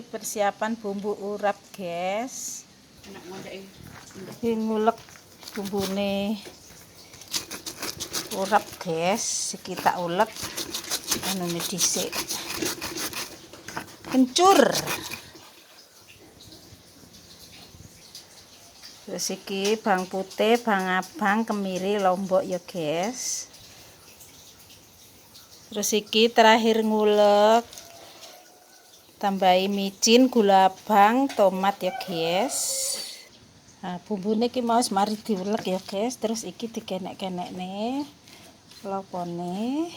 Persiapan bumbu urap, guys. Enak ngojek Ngulek bumbune urap, guys. Kita ulek anune dhisik. Kencur. Terus iki bawang putih, bawang abang, kemiri, lombok ya, guys. Terus iki terakhir ngulek, tambahi micin, gula abang, tomat ya, guys. Nah, bumbune iki mau mari diulek ya, guys. Terus iki dikenek-kenekne lopone.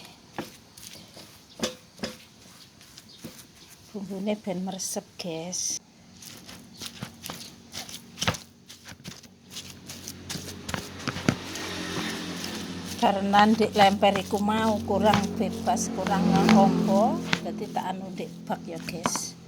Bumbune ben meresep, guys. Karena ndek lemper iku mau kurang bebas, kurang ngombo, jadi tak anu ndek bak ya, guys.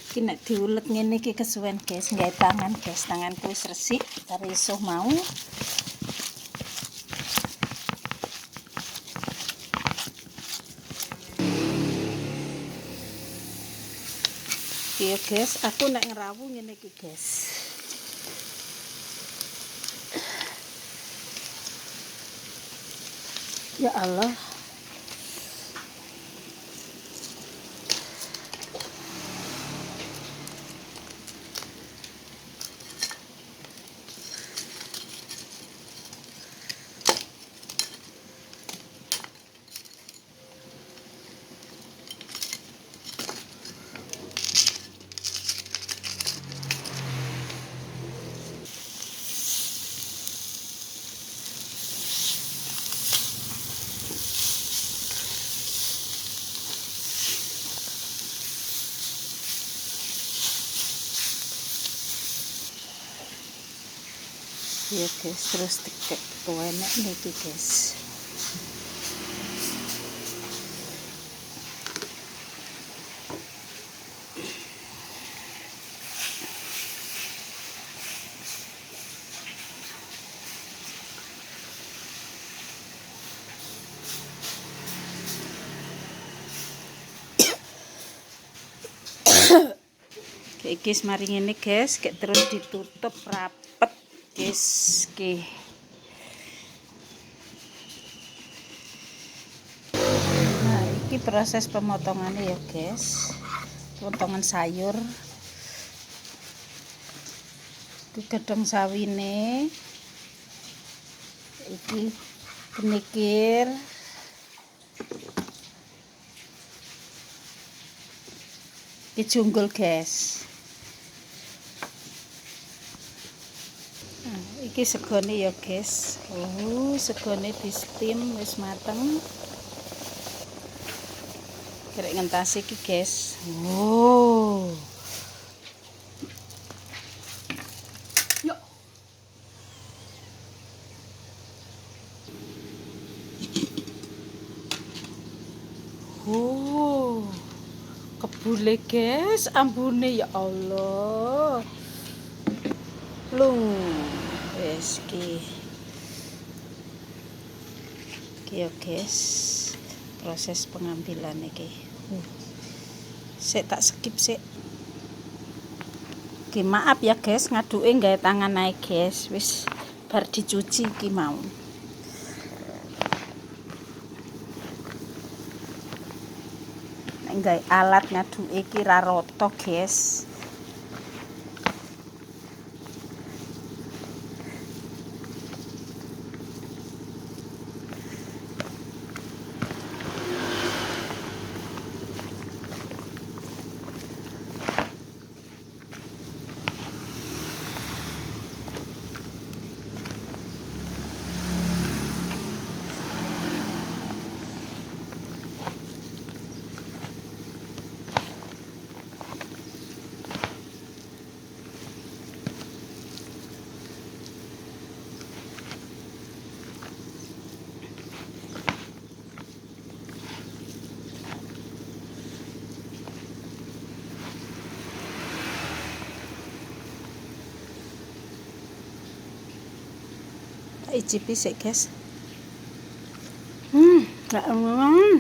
Iki nek diulek ngene iki kesuwen, guys, nggae tangan, guys. Tanganku wis resik, karo iso mau. Iya, guys, aku nek ngerawu ngene iki, guys. Ya Allah. Ya, guys, terus dikek enak niki, guys. Kayak guys, mari ngene, guys, kayak terus ditutup rapet, guys. Oke. Nah, ini proses pemotongannya ya, guys. Potongan sayur. Iki gedhong sawine. Iki kenikir. Iki junggul, guys. Nah, iki segone ya, guys. Segone di steam wis mateng. Kerek ngentasi iki, guys. Yuk. Kebule, guys, ambune ya Allah. Lung. Wes iki. Iki ya, guys. Proses pengambilan iki. Sik tak skip sik. Oke, maaf ya, guys, ngaduke nggae tangan ae, guys. Wis bar dicuci iki mau. Nek nggae alat ngaduke iki ra rata, guys. icipi sik guys. Gak mantap.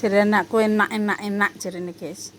Jadi anakku enak jarene guys.